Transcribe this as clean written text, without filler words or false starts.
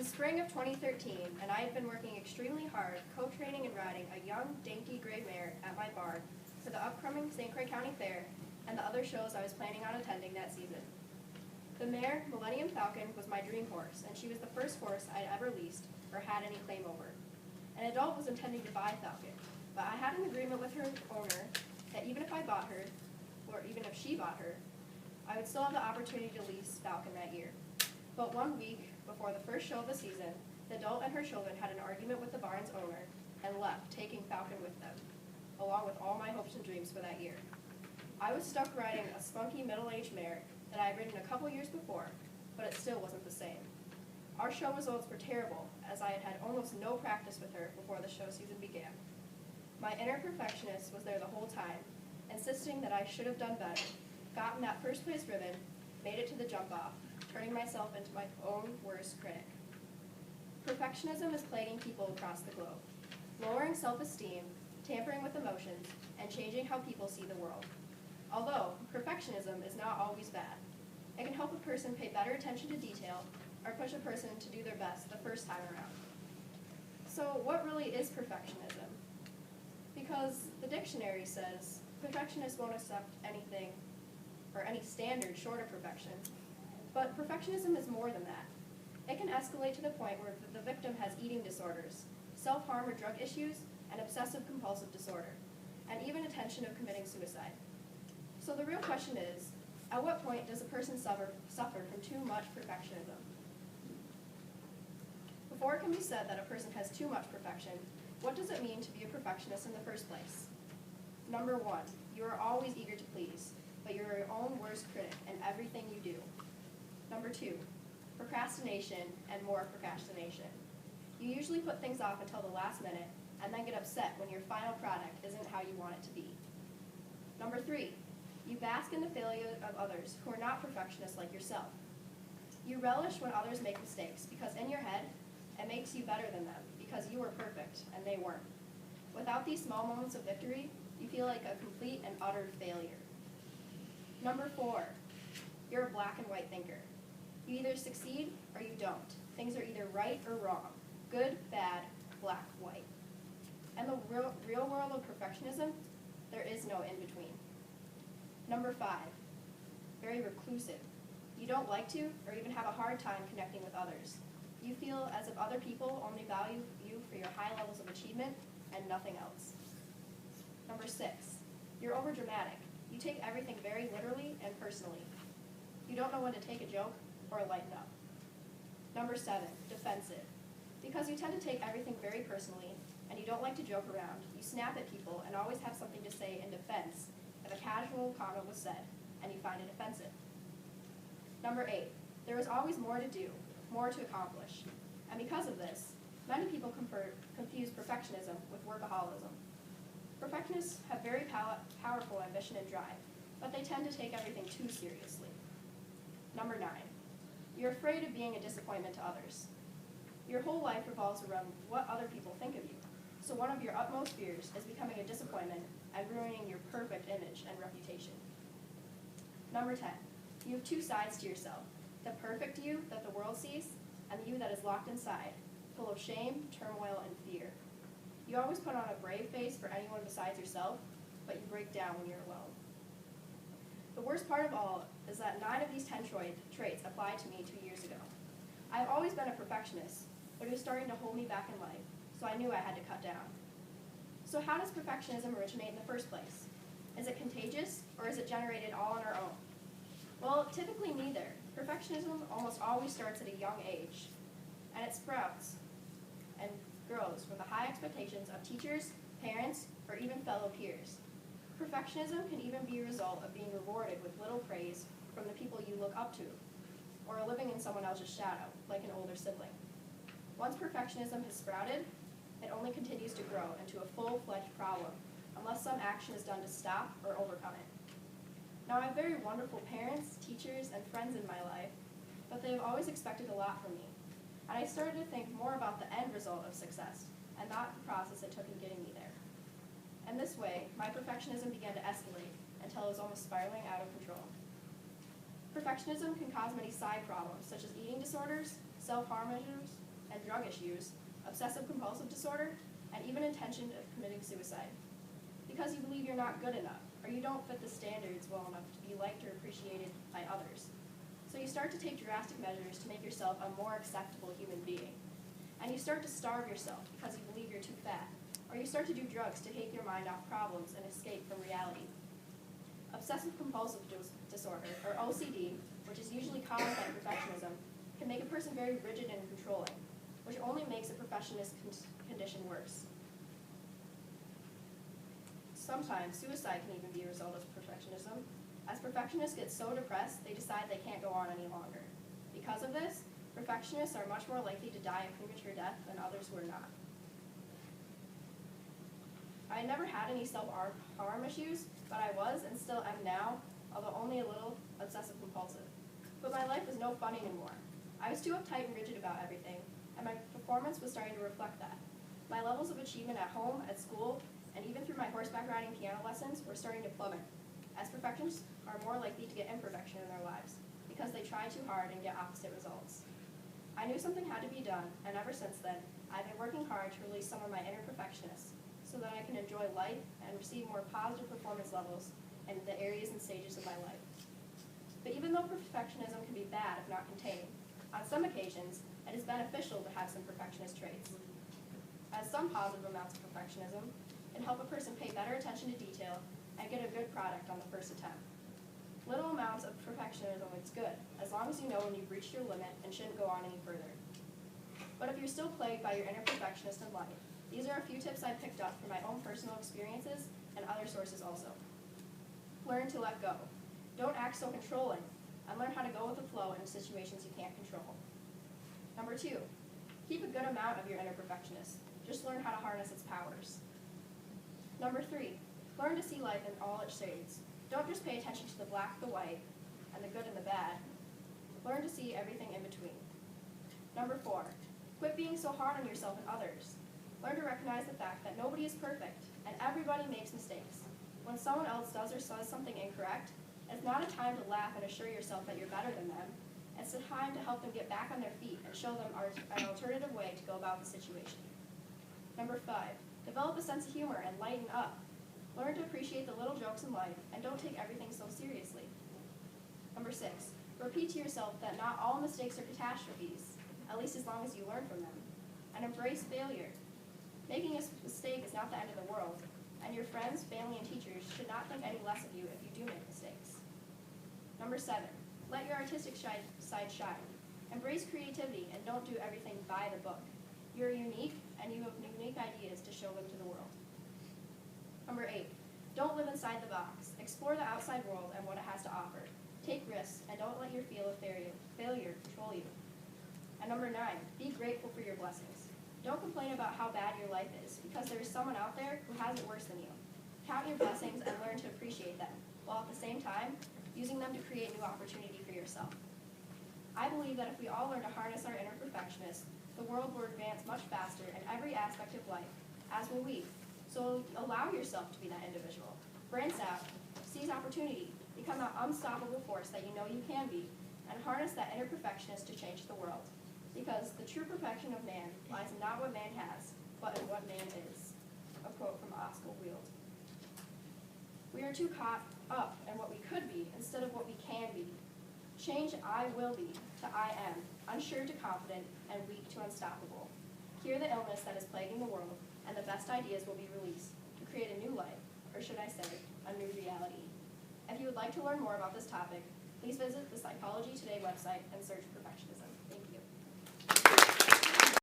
was spring of 2013, and I had been working extremely hard, co-training and riding a young, dainty gray mare at my barn for the upcoming St. Croix County Fair and the other shows I was planning on attending that season. The mare, Millennium Falcon, was my dream horse, and she was the first horse I'd ever leased or had any claim over. An adult was intending to buy Falcon, but I had an agreement with her owner that even if I bought her, or even if she bought her, I would still have the opportunity to lease Falcon that year. But 1 week before the first show of the season, the adult and her children had an argument with the barn's owner and left, taking Falcon with them, along with all my hopes and dreams for that year. I was stuck riding a spunky middle-aged mare that I had ridden a couple years before, but it still wasn't the same. Our show results were terrible, as I had had almost no practice with her before the show season began. My inner perfectionist was there the whole time, insisting that I should have done better, gotten that first place ribbon, made it to the jump-off, turning myself into my own worst critic. Perfectionism is plaguing people across the globe, lowering self-esteem, tampering with emotions, and changing how people see the world. Although perfectionism is not always bad, it can help a person pay better attention to detail or push a person to do their best the first time around. So what really is perfectionism? Because the dictionary says perfectionists won't accept anything or any standard short of perfection, but perfectionism is more than that. It can escalate to the point where the victim has eating disorders, self-harm or drug issues, and obsessive-compulsive disorder, and even intention of committing suicide. So the real question is, at what point does a person suffer from too much perfectionism? Before it can be said that a person has too much perfection, what does it mean to be a perfectionist in the first place? Number 1, you are always eager to please, but you are your own worst critic in everything you do. Number 2, procrastination and more procrastination. You usually put things off until the last minute and then get upset when your final product isn't how you want it to be. Number 3, you bask in the failure of others who are not perfectionists like yourself. You relish when others make mistakes because in your head, it makes you better than them because you were perfect and they weren't. Without these small moments of victory, you feel like a complete and utter failure. Number 4, you're a black and white thinker. You either succeed or you don't. Things are either right or wrong, good, bad, black, white. In the real world of perfectionism, there is no in-between. Number 5, very reclusive. You don't like to or even have a hard time connecting with others. You feel as if other people only value you for your high levels of achievement and nothing else. Number 6, you're overdramatic. You take everything very literally and personally. You don't know when to take a joke or lighten up. Number 7, defensive. Because you tend to take everything very personally and you don't like to joke around, you snap at people and always have something to say in defense if a casual comment was said and you find it offensive. Number 8, there is always more to do, more to accomplish. And because of this, many people confuse perfectionism with workaholism. Perfectionists have very powerful ambition and drive, but they tend to take everything too seriously. Number 9, you're afraid of being a disappointment to others. Your whole life revolves around what other people think of you, so one of your utmost fears is becoming a disappointment and ruining your perfect image and reputation. Number 10, you have 2 sides to yourself, the perfect you that the world sees, and the you that is locked inside, full of shame, turmoil, and fear. You always put on a brave face for anyone besides yourself, but you break down when you're alone. The worst part of all is that 9 of these 10 traits applied to me 2 years ago. I've always been a perfectionist, but it was starting to hold me back in life, so I knew I had to cut down. So how does perfectionism originate in the first place? Is it contagious, or is it generated all on our own? Well, typically neither. Perfectionism almost always starts at a young age, and it sprouts and grows from the high expectations of teachers, parents, or even fellow peers. Perfectionism can even be a result of being rewarded with little praise from the people you look up to, or living in someone else's shadow, like an older sibling. Once perfectionism has sprouted, it only continues to grow into a full-fledged problem unless some action is done to stop or overcome it. Now, I have very wonderful parents, teachers, and friends in my life, but they have always expected a lot from me. And I started to think more about the end result of success and not the process it took in getting me there. In this way, my perfectionism began to escalate until it was almost spiraling out of control. Perfectionism can cause many side problems, such as eating disorders, self-harm issues, and drug issues, obsessive-compulsive disorder, and even intention of committing suicide. Because you believe you're not good enough, or you don't fit the standards well enough to be liked or appreciated by others. So you start to take drastic measures to make yourself a more acceptable human being. And you start to starve yourself because you believe you're too fat, or you start to do drugs to take your mind off problems and escape from reality. Obsessive-compulsive disorder, or OCD, which is usually caused by perfectionism, can make a person very rigid and controlling, which only makes a perfectionist condition worse. Sometimes suicide can even be a result of perfectionism. As perfectionists get so depressed, they decide they can't go on any longer. Because of this, perfectionists are much more likely to die a premature death than others who are not. I never had any self-harm issues, but I was and still am now, although only a little obsessive-compulsive. But my life was no fun anymore. I was too uptight and rigid about everything, and my performance was starting to reflect that. My levels of achievement at home, at school, and even through my horseback riding piano lessons were starting to plummet, as perfectionists are more likely to get imperfection in their lives, because they try too hard and get opposite results. I knew something had to be done, and ever since then, I've been working hard to release some of my inner perfectionists, so that I can enjoy life and receive more positive performance levels in the areas and stages of my life. But even though perfectionism can be bad if not contained, on some occasions, it is beneficial to have some perfectionist traits. As some positive amounts of perfectionism can help a person pay better attention to detail and get a good product on the first attempt. Little amounts of perfectionism is good, as long as you know when you've reached your limit and shouldn't go on any further. But if you're still plagued by your inner perfectionist in life, these are a few tips I picked up from my own personal experiences and other sources also. Learn to let go. Don't act so controlling, and learn how to go with the flow in situations you can't control. Number 2, keep a good amount of your inner perfectionist. Just learn how to harness its powers. Number 3, learn to see life in all its shades. Don't just pay attention to the black, the white, and the good and the bad. Learn to see everything in between. Number 4, quit being so hard on yourself and others. Learn to recognize the fact that nobody is perfect, and everybody makes mistakes. When someone else does or says something incorrect, it's not a time to laugh and assure yourself that you're better than them. It's a time to help them get back on their feet and show them an alternative way to go about the situation. Number 5, develop a sense of humor and lighten up. Learn to appreciate the little jokes in life and don't take everything so seriously. Number 6, repeat to yourself that not all mistakes are catastrophes, at least as long as you learn from them. And embrace failure. Making a mistake is not the end of the world, and your friends, family, and teachers should not think any less of you if you do make mistakes. Number 7, let your artistic side shine. Embrace creativity and don't do everything by the book. You're unique, and you have unique ideas to show them to the world. Number 8, don't live inside the box. Explore the outside world and what it has to offer. Take risks, and don't let your fear of failure control you. And number 9, be grateful for your blessings. Don't complain about how bad your life is, because there is someone out there who has it worse than you. Count your blessings and learn to appreciate them, while at the same time, using them to create new opportunity for yourself. I believe that if we all learn to harness our inner perfectionists, the world will advance much faster in every aspect of life, as will we. So allow yourself to be that individual. Branch out, seize opportunity, become that unstoppable force that you know you can be, and harness that inner perfectionist to change the world. Because the true perfection of man lies in not what man has, but in what man is. A quote from Oscar Wilde. We are too caught up in what we could be instead of what we can be. Change I will be to I am, unsure to confident, and weak to unstoppable. Cure the illness that is plaguing the world, and the best ideas will be released to create a new life, or should I say, a new reality. If you would like to learn more about this topic, please visit the Psychology Today website and search perfectionism. Thank you.